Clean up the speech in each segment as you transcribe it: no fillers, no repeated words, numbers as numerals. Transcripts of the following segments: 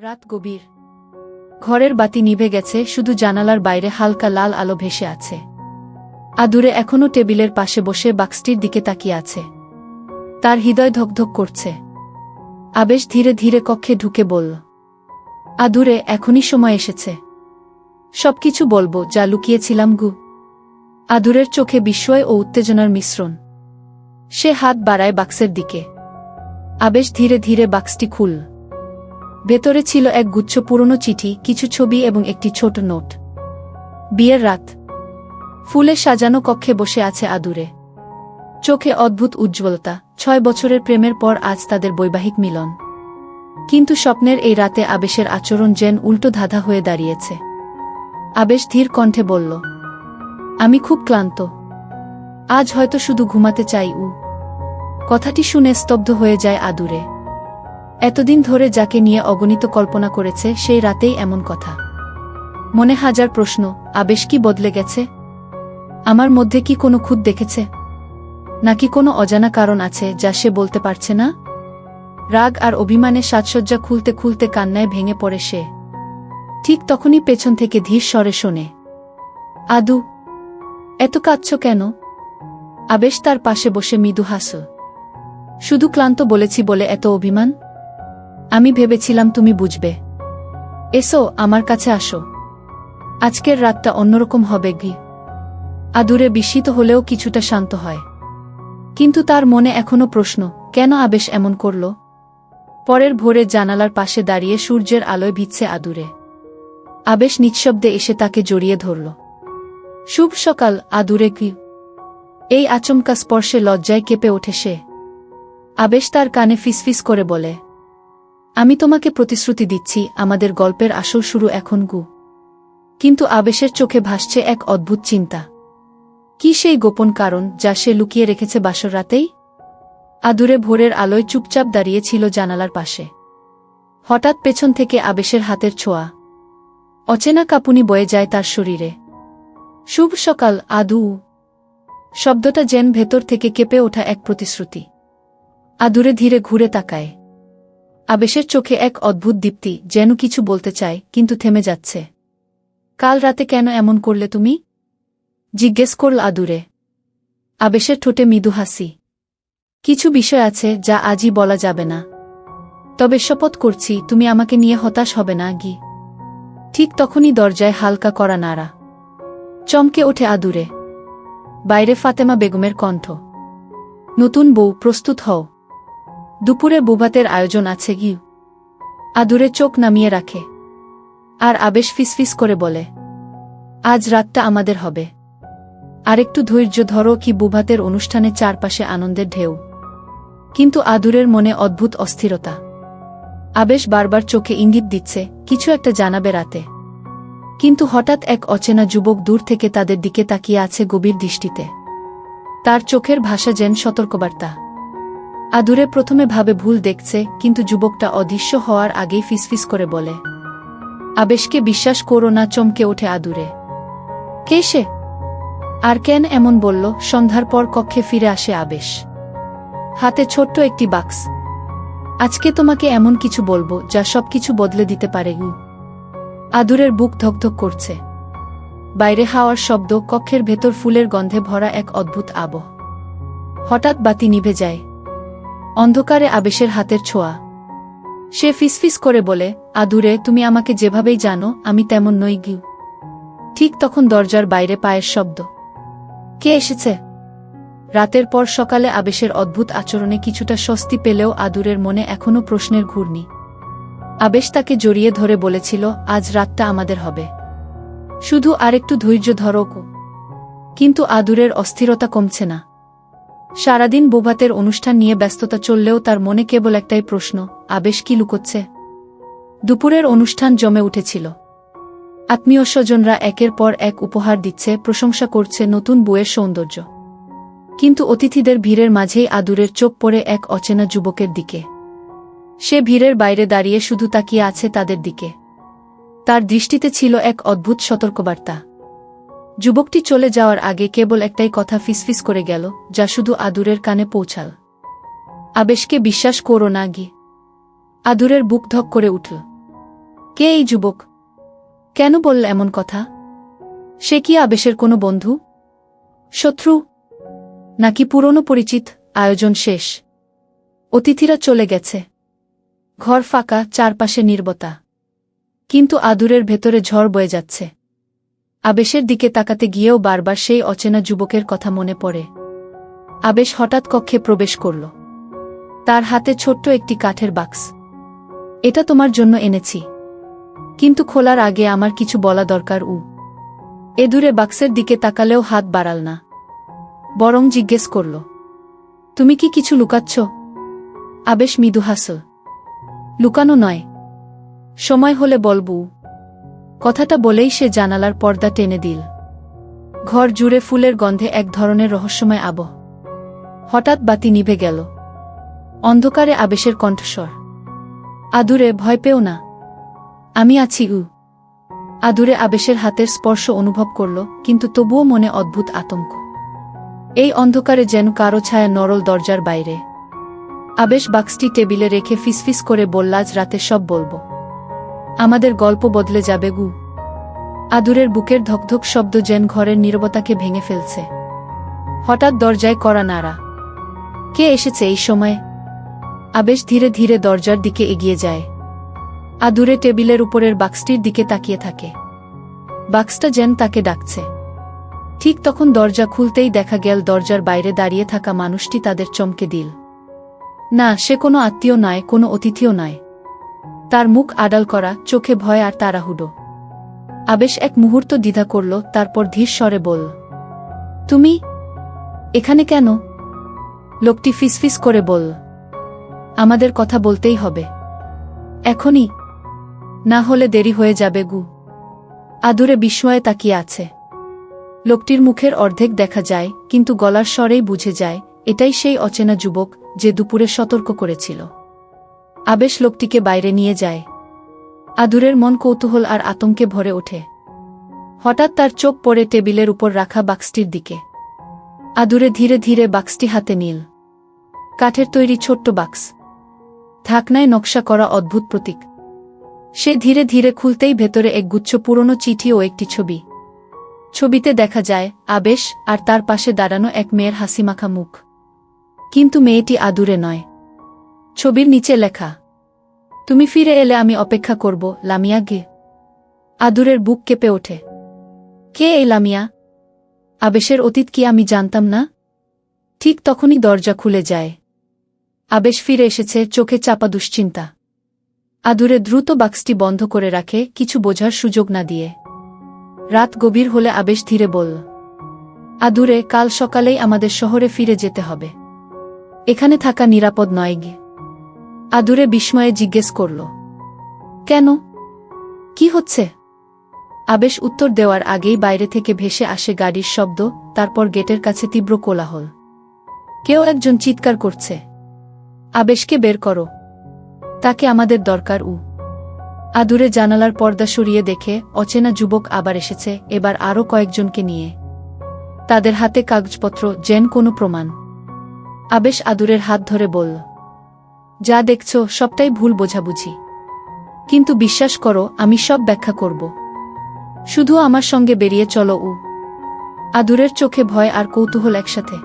রাত গভীর। ঘরের বাতি নিভে গেছে, শুধু জানালার বাইরে হালকা লাল আলো ভেসে আছে। আদুরে এখনও টেবিলের পাশে বসে বাক্সটির দিকে তাকিয়ে আছে। তার হৃদয় ধকধক করছে। আবেশ ধীরে ধীরে কক্ষে ঢুকে বলল, আদুরে, এখনই সময় এসেছে। সবকিছু বলবো যা লুকিয়েছিলাম গু। আদুরের চোখে বিস্ময় ও উত্তেজনার মিশ্রণ। সে হাত বাড়ায় বাক্সের দিকে। আবেশ ধীরে ধীরে বাক্সটি খুলল। ভেতরে ছিল এক গুচ্ছ পুরনো চিঠি, কিছু ছবি এবং একটি ছোট নোট। বিয়ের রাত। ফুলে সাজানো কক্ষে বসে আছে আদুরে। চোখে অদ্ভুত উজ্জ্বলতা। 6 বছরের প্রেমের পর আজ তাদের বৈবাহিক মিলন। কিন্তু স্বপ্নের এই রাতে আবেশের আচরণ যেন উল্টো ধাঁধা হয়ে দাঁড়িয়েছে। আবেশ ধীর কণ্ঠে বলল, আমি খুব ক্লান্ত। আজ হয়তো শুধু ঘুমাতে চাই। কথাটি শুনে স্তব্ধ হয়ে যায় আদুরে। এতদিন ধরে যাকে নিয়ে অগণিত কল্পনা করেছে, সেই রাতেই এমন কথা। মনে হাজার প্রশ্ন। আবেশ কি বদলে গেছে? আমার মধ্যে কি কোনো খুঁত দেখেছে? নাকি কোনো অজানা কারণ আছে যা সে বলতে পারছে না? রাগ আর অভিমানে সাজসজ্জা খুলতে খুলতে কান্নায় ভেঙে পড়ে সে। ঠিক তখনই পেছন থেকে ধীর স্বরে শোনে, আদু, এত কাঁদছ কেন? আবেশ তার পাশে বসে মৃদু হাসল। শুধু ক্লান্ত বলেছি বলে এত অভিমান? আমি ভেবেছিলাম তুমি বুঝবে। এসো, আমার কাছে আসো। আজকের রাতটা অন্যরকম হবে গি। আদুরে বিস্মিত হলেও কিছুটা শান্ত হয়। কিন্তু তার মনে এখনো প্রশ্ন, কেন আবেশ এমন করল? পরের ভোরে জানালার পাশে দাঁড়িয়ে সূর্যের আলোয় ভিজছে আদুরে। আবেশ নিঃশব্দে এসে তাকে জড়িয়ে ধরল। শুভ সকাল, আদুরে কি? এই আচমকা স্পর্শে লজ্জায় কেঁপে ওঠে সে। আবেশ তার কানে ফিসফিস করে বলে, আমি তোমাকে প্রতিশ্রুতি দিচ্ছি, আমাদের গল্পের আসল শুরু এখন গু। কিন্তু আবেশের চোখে ভাসছে এক অদ্ভুত চিন্তা। কি সেই গোপন কারণ যা সে লুকিয়ে রেখেছে বাসর রাতেই? আদুরে ভোরের আলোয় চুপচাপ দাঁড়িয়ে ছিল জানালার পাশে। হঠাৎ পেছন থেকে আবেশের হাতের ছোঁয়া। অচেনা কাঁপুনি বয়ে যায় তার শরীরে। শুভ সকাল, আদু। শব্দটা যেন ভেতর থেকে কেঁপে ওঠা এক প্রতিশ্রুতি। আদুরে ধীরে ঘুরে তাকায়। আবেশের চোখে এক অদ্ভুত দীপ্তি, যেন কিছু বলতে চায় কিন্তু থেমে যাচ্ছে। কাল রাতে কেন এমন করলে তুমি? জিজ্ঞেস করল আদুরে। আবেশের ঠোঁটে মৃদু হাসি। কিছু বিষয় আছে যা আজই বলা যাবে না। তবে শপথ করছি তুমি আমাকে নিয়ে হতাশ হবে না গি। ঠিক তখনই দরজায় হালকা করা নাড়া। চমকে ওঠে আদুরে। বাইরে ফাতেমা বেগমের কণ্ঠ। নতুন বউ, প্রস্তুত হও। দুপুরে বুভাতের আয়োজন আছে গি। আদুরে চোখ নামিয়ে রাখে। আর আবেশ ফিসফিস করে বলে, আজ রাতটা আমাদের হবে। আরেকটু ধৈর্য ধরো কি। বুভাতের অনুষ্ঠানে চারপাশে আনন্দের ঢেউ। কিন্তু আদুরের মনে অদ্ভুত অস্থিরতা। আবেশ বারবার চোখে ইঙ্গিত দিচ্ছে কিছু একটা জানাবে রাতে। কিন্তু হঠাৎ এক অচেনা যুবক দূর থেকে তাদের দিকে তাকিয়ে আছে গভীর দৃষ্টিতে। তার চোখের ভাষা যেন সতর্কবার্তা। আদুরে প্রথমে ভাবে ভুল দেখছে, কিন্তু যুবকটা অদৃশ্য হওয়ার আগেই ফিসফিস করে বলে, আবেশকে বিশ্বাস করো না। চমকে ওঠে আদুরে। কে সে? আর কেন এমন বলল? সন্ধ্যার পর কক্ষে ফিরে আসে আবেশ। হাতে ছোট্ট একটি বাক্স। আজকে তোমাকে এমন কিছু বলবো যা সবকিছু বদলে দিতে পারে। আদুরের বুক ধকধক করছে। বাইরে হাওয়ার শব্দ, কক্ষের ভেতর ফুলের গন্ধে ভরা এক অদ্ভুত আবহ। হঠাৎ বাতি নিভে যায়। অন্ধকারে আবেশের হাতের ছোঁয়া। সে ফিসফিস করে বলে, আদুরে, তুমি আমাকে যেভাবেই জানো, আমি তেমন নই গি। ঠিক তখন দরজার বাইরে পায়ের শব্দ। কে এসেছে? রাতের পর সকালে আবেশের অদ্ভুত আচরণে কিছুটা স্বস্তি পেলেও আদুরের মনে এখনও প্রশ্নের ঘূর্ণি। আবেশ তাকে জড়িয়ে ধরে বলেছিল, আজ রাতটা আমাদের হবে। শুধু আরেকটু ধৈর্য ধরো। কিন্তু আদুরের অস্থিরতা কমছে না। সারাদিন বুভাতের অনুষ্ঠান নিয়ে ব্যস্ততা চললেও তার মনে কেবল একটাই প্রশ্ন, আবেশ কি লুকোচ্ছে? দুপুরের অনুষ্ঠান জমে উঠেছিল। আত্মীয় স্বজনরা একের পর এক উপহার দিচ্ছে, প্রশংসা করছে নতুন বউয়ের সৌন্দর্য। কিন্তু অতিথিদের ভিড়ের মাঝেই আদুরের চোখ পড়ে এক অচেনা যুবকের দিকে। সে ভিড়ের বাইরে দাঁড়িয়ে শুধু তাকিয়ে আছে তাদের দিকে। তার দৃষ্টিতে ছিল এক অদ্ভুত সতর্কবার্তা। যুবকটি চলে যাওয়ার আগে কেবল একটাই কথা ফিসফিস করে গেল, যা শুধু আদুরের কানে পৌঁছাল, আবেশকে বিশ্বাস করো না গি। আদুরের বুক ধক করে উঠল। কে এই যুবক? কেন বলল এমন কথা? সে কি আবেশের কোনো বন্ধু, শত্রু, নাকি পুরনো পরিচিত? আয়োজন শেষ। অতিথিরা চলে গেছে। ঘর ফাঁকা, চারপাশে নীরবতা। কিন্তু আদুরের ভেতরে ঝড় বয়ে যাচ্ছে। আবেশের দিকে তাকাতে গিয়েও বারবার সেই অচেনা যুবকের কথা মনে পড়ে। আবেশ হঠাৎ কক্ষে প্রবেশ করল। তার হাতে ছোট্ট একটি কাঠের বাক্স। এটা তোমার জন্য এনেছি, কিন্তু খোলার আগে আমার কিছু বলা দরকার। এ দূরে বাক্সের দিকে তাকালেও হাত বাড়াল না, বরং জিজ্ঞেস করল, তুমি কি কিছু লুকাচ্ছ? আবেশ মৃদু হাসল। লুকানো নয়, সময় হলে বলবো। কথাটা বলেই সে জানালার পর্দা টেনে দিল। ঘর জুড়ে ফুলের গন্ধে এক ধরনের রহস্যময় আবহ। হঠাৎ বাতি নিভে গেল। অন্ধকারে আবেশের কণ্ঠস্বর, আদুরে, ভয় পেও না, আমি আছি। আদুরে আবেশের হাতের স্পর্শ অনুভব করল, কিন্তু তবুও মনে অদ্ভুত আতঙ্ক। এই অন্ধকারে যেন কারো ছায়া নরল দরজার বাইরে। আবেশ বাক্সটি টেবিলে রেখে ফিসফিস করে বলল, আজ রাতে সব বলবো। আমাদের গল্প বদলে যাবে। আদুরের বুকের ধকধক শব্দ যেন ঘরের নীরবতাকে ভেঙে ফেলছে। হঠাৎ দরজায় কড়া নাড়া। কে এসেছে এই সময়ে? আবেশ ধীরে ধীরে দরজার দিকে এগিয়ে যায়। আদুরে টেবিলের উপরের বাক্সটির দিকে তাকিয়ে থাকে। বাক্সটা যেন তাকে ডাকছে। ঠিক তখন দরজা খুলতেই দেখা গেল দরজার বাইরে দাঁড়িয়ে থাকা মানুষটি তাদের চমকে দিল। না, সে কোনো আত্মীয় নয়, কোনো অতিথিও নয়। তার মুখ আড়াল করা, চোখে ভয় আর তাড়াহুড়ো। আবেশ এক মুহূর্ত দ্বিধা করল, তারপর ধীর স্বরে বলল, তুমি এখানে কেন? লোকটি ফিসফিস করে বলল, আমাদের কথা বলতেই হবে, এখনই, না হলে দেরি হয়ে যাবে। আদুরে বিস্ময়ে তাকিয়ে আছে। লোকটির মুখের অর্ধেক দেখা যায়, কিন্তু গলার স্বরেই বুঝে যায় এটাই সেই অচেনা যুবক যে দুপুরে সতর্ক করেছিল। আবেশ লোকটিকে বাইরে নিয়ে যায়। আদুরের মন কৌতূহল আর আতঙ্কে ভরে ওঠে। হঠাৎ তার চোখ পড়ে টেবিলের উপর রাখা বাক্সটির দিকে। আদুরে ধীরে ধীরে বাক্সটি হাতে নিল। কাঠের তৈরি ছোট্ট বাক্স, ঢাকনায় নকশা করা অদ্ভুত প্রতীক। সে ধীরে ধীরে খুলতেই ভেতরে এক গুচ্ছ পুরনো চিঠি ও একটি ছবি। ছবিতে দেখা যায় আবেশ আর তার পাশে দাঁড়ানো এক মেয়ের হাসিমাখা মুখ। কিন্তু মেয়েটি আদুরে নয়। ছবির নিচে লেখা, তুমি ফিরে এলে আমি অপেক্ষা করব, লামিয়া। আদুরের বুক কেঁপে ওঠে। কে এই লামিয়া? আবেশের অতীত কি আমি জানতাম না? ঠিক তখনই দরজা খুলে যায়। আবেশ ফিরে এসেছে, চোখে চাপা দুশ্চিন্তা। আদুরে দ্রুত বাক্সটি বন্ধ করে রাখে, কিছু বোঝার সুযোগ না দিয়ে। রাত গভীর হলে আবেশ ধীরে বলল, আদুরে, কাল সকালেই আমাদের শহরে ফিরে যেতে হবে। এখানে থাকা নিরাপদ নয়। আদুরে বিস্ময়ে জিজ্ঞেস করল, কেন? কি হচ্ছে? আবেশ উত্তর দেওয়ার আগেই বাইরে থেকে ভেসে আসে গাড়ির শব্দ, তারপর গেটের কাছে তীব্র কোলাহল। কেউ একজন চিৎকার করছে, আবেশকে বের করো, তাকে আমাদের দরকার। আদুরে জানালার পর্দা সরিয়ে দেখে অচেনা যুবক আবার এসেছে, এবার আরও কয়েকজনকে নিয়ে। তাদের হাতে কাগজপত্র, যেন কোনো প্রমাণ। আবেশ আদুরের হাত ধরে বলল, যা দেখছ সবটাই ভুল বোঝাবুঝি, কিন্তু বিশ্বাস করো, আমি সব ব্যাখ্যা করব। শুধু আমার সঙ্গে বেরিয়ে চলো। আদুরের চোখে ভয় আর কৌতূহল একসাথে।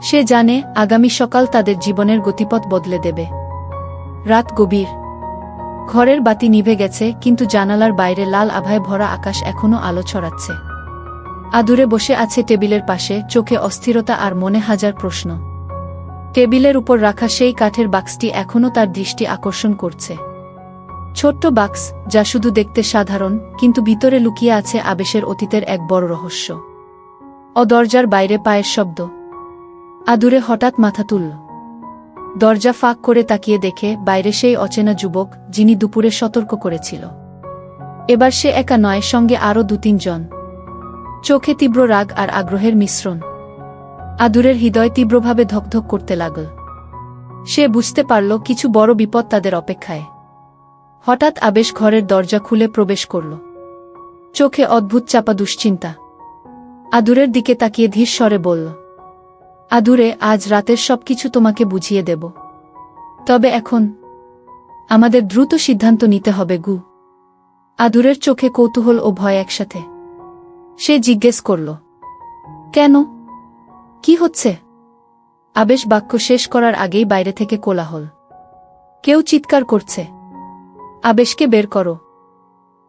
সে জানে আগামী সকাল তাদের জীবনের গতিপথ বদলে দেবে। রাত গভীর। ঘরের বাতি নিভে গেছে, কিন্তু জানালার বাইরে লাল আভায় ভরা আকাশ এখনো আলো ছড়াচ্ছে। আদুরে বসে আছে টেবিলের পাশে, চোখে অস্থিরতা আর মনে হাজার প্রশ্ন। টেবিলের উপর রাখা সেই কাঠের বাক্সটি এখনও তার দৃষ্টি আকর্ষণ করছে। ছোট্ট বাক্স, যা শুধু দেখতে সাধারণ, কিন্তু ভিতরে লুকিয়ে আছে আবেশের অতীতের এক বড় রহস্য। দরজার বাইরে পায়ের শব্দ। আদুরে হঠাৎ মাথা তুলল। দরজা ফাঁক করে তাকিয়ে দেখে বাইরে সেই অচেনা যুবক যিনি দুপুরে সতর্ক করেছিল। এবার সে একা নয়, সঙ্গে আরও 2-3 জন। চোখে তীব্র রাগ আর আগ্রহের মিশ্রণ। আদুরের হৃদয় তীব্রভাবে ধকধক করতে লাগল। সে বুঝতে পারল কিছু বড় বিপদ তাদের অপেক্ষায়। হঠাৎ আবেশ ঘরের দরজা খুলে প্রবেশ করল। চোখে অদ্ভুত চাপা দুশ্চিন্তা। আদুরের দিকে তাকিয়ে ধীর স্বরে বলল, আদুরে, আজ রাতের সবকিছু তোমাকে বুঝিয়ে দেব। তবে এখন আমাদের দ্রুত সিদ্ধান্ত নিতে হবে। আদুরের চোখে কৌতূহল ও ভয় একসাথে। সে জিজ্ঞেস করল, কেন? কি হচ্ছে? আবেশ বাক্য শেষ করার আগেই বাইরে থেকে কোলাহল। কেউ চিৎকার করছে, আবেশকে বের করো,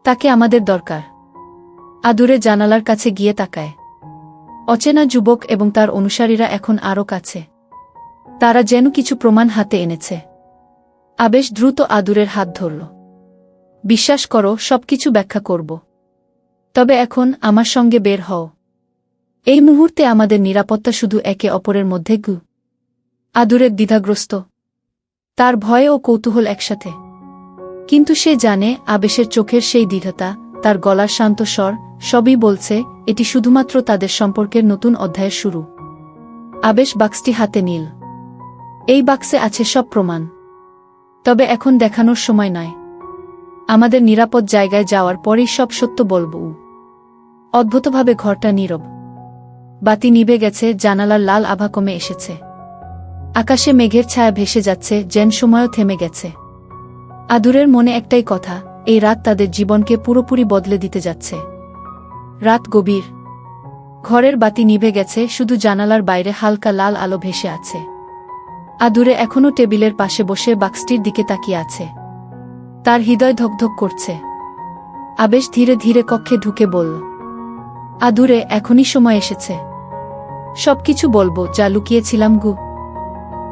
তাকে আমাদের দরকার। আদুরে জানালার কাছে গিয়ে তাকায়। অচেনা যুবক এবং তার অনুসারীরা এখন আরও কাছে। তারা যেন কিছু প্রমাণ হাতে এনেছে। আবেশ দ্রুত আদুরের হাত ধরল। বিশ্বাস করো, সবকিছু ব্যাখ্যা করব। তবে এখন আমার সঙ্গে বের হও। এই মুহূর্তে আমাদের নিরাপত্তা শুধু একে অপরের মধ্যে। আদুরের দ্বিধাগ্রস্ত, তার ভয় ও কৌতূহল একসাথে। কিন্তু সে জানে আবেশের চোখের সেই দৃঢ়তা, তার গলার শান্ত স্বর, সবই বলছে এটি শুধুমাত্র তাদের সম্পর্কের নতুন অধ্যায়ের শুরু। আবেশ বাক্সটি হাতে নিল। এই বাক্সে আছে সব প্রমাণ। তবে এখন দেখানোর সময় নয়। আমাদের নিরাপদ জায়গায় যাওয়ার পরেই সব সত্য বলব। অদ্ভুতভাবে ঘরটা নীরব। বাতি নিভে গেছে, জানালার লাল আভা কমে এসেছে। আকাশে মেঘের ছায়া ভেসে যাচ্ছে, যেন সময়ও থেমে গেছে। আদুরের মনে একটাই কথা, এই রাত তাদের জীবনকে পুরোপুরি বদলে দিতে যাচ্ছে। রাত গভীর। ঘরের বাতি নিভে গেছে, শুধু জানালার বাইরে হালকা লাল আলো ভেসে আছে। আদুরে এখনও টেবিলের পাশে বসে বাক্সটির দিকে তাকিয়ে আছে। তার হৃদয় ধকধক করছে। আবেশ ধীরে ধীরে কক্ষে ঢুকে বলল, আদুরে, এখনই সময় এসেছে। সবকিছু বলবো যা লুকিয়েছিলাম।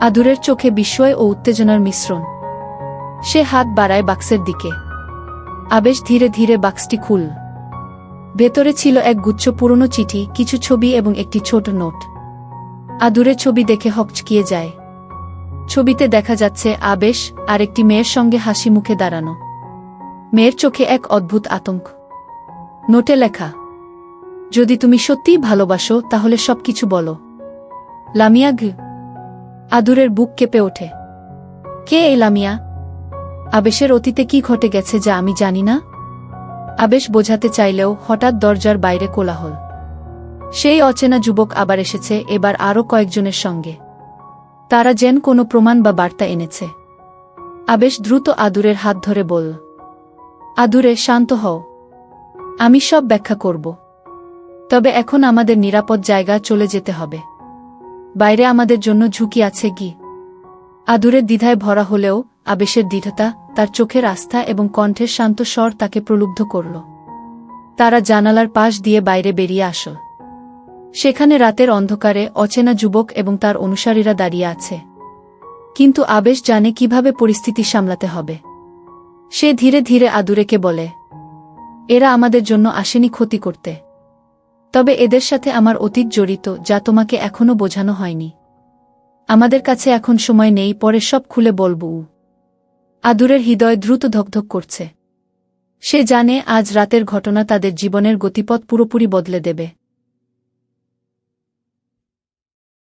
আদুরের চোখে বিস্ময় ও উত্তেজনার মিশ্রণ। সে হাত বাড়ায় বাক্সের দিকে। আবেশ ধীরে ধীরে বাক্সটি খুলল। ভেতরে ছিল এক গুচ্ছ পুরনো চিঠি, কিছু ছবি এবং একটি ছোট নোট। আদুরে ছবি দেখে হকচকিয়ে যায়। ছবিতে দেখা যাচ্ছে আবেশ আর একটি মেয়ের সঙ্গে হাসি মুখে দাঁড়ানো। মেয়ের চোখে এক অদ্ভুত আতঙ্ক। নোটে লেখা, যদি তুমি সত্যিই ভালোবাসো তাহলে সবকিছু বলো। লামিয়া। আদুরের বুক কেঁপে ওঠে। কে এই লামিয়া? আবেশের অতীতে কি ঘটে গেছে যা আমি জানি না? আবেশ বোঝাতে চাইলেও হঠাৎ দরজার বাইরে কোলাহল। সেই অচেনা যুবক আবার এসেছে, এবার আরও কয়েকজনের সঙ্গে। তারা যেন কোনো প্রমাণ বা বার্তা এনেছে। আবেশ দ্রুত আদুরের হাত ধরে বলল, আদুরে, শান্ত হও। আমি সব ব্যাখ্যা করব। তবে এখন আমাদের নিরাপদ জায়গা চলে যেতে হবে। বাইরে আমাদের জন্য ঝুঁকি আছে। আদুরের দ্বিধায় ভরা হলেও আবেশের দৃঢ়তা, তার চোখের আস্থা এবং কণ্ঠের শান্ত স্বর তাকে প্রলুব্ধ করল। তারা জানালার পাশ দিয়ে বাইরে বেরিয়ে আসল। সেখানে রাতের অন্ধকারে অচেনা যুবক এবং তার অনুসারীরা দাঁড়িয়ে আছে। কিন্তু আবেশ জানে কিভাবে পরিস্থিতি সামলাতে হবে। সে ধীরে ধীরে আদুরেকে বলে, এরা আমাদের জন্য আসেনি ক্ষতি করতে। তবে এদের সাথে আমার অতীত জড়িত, যা তোমাকে এখনো বোঝানো হয়নি। আমাদের কাছে এখন সময় নেই, পরে সব খুলে বলবো। আদুরের হৃদয় দ্রুত ধকধক করছে। সে জানে আজ রাতের ঘটনা তাদের জীবনের গতিপথ পুরোপুরি বদলে দেবে।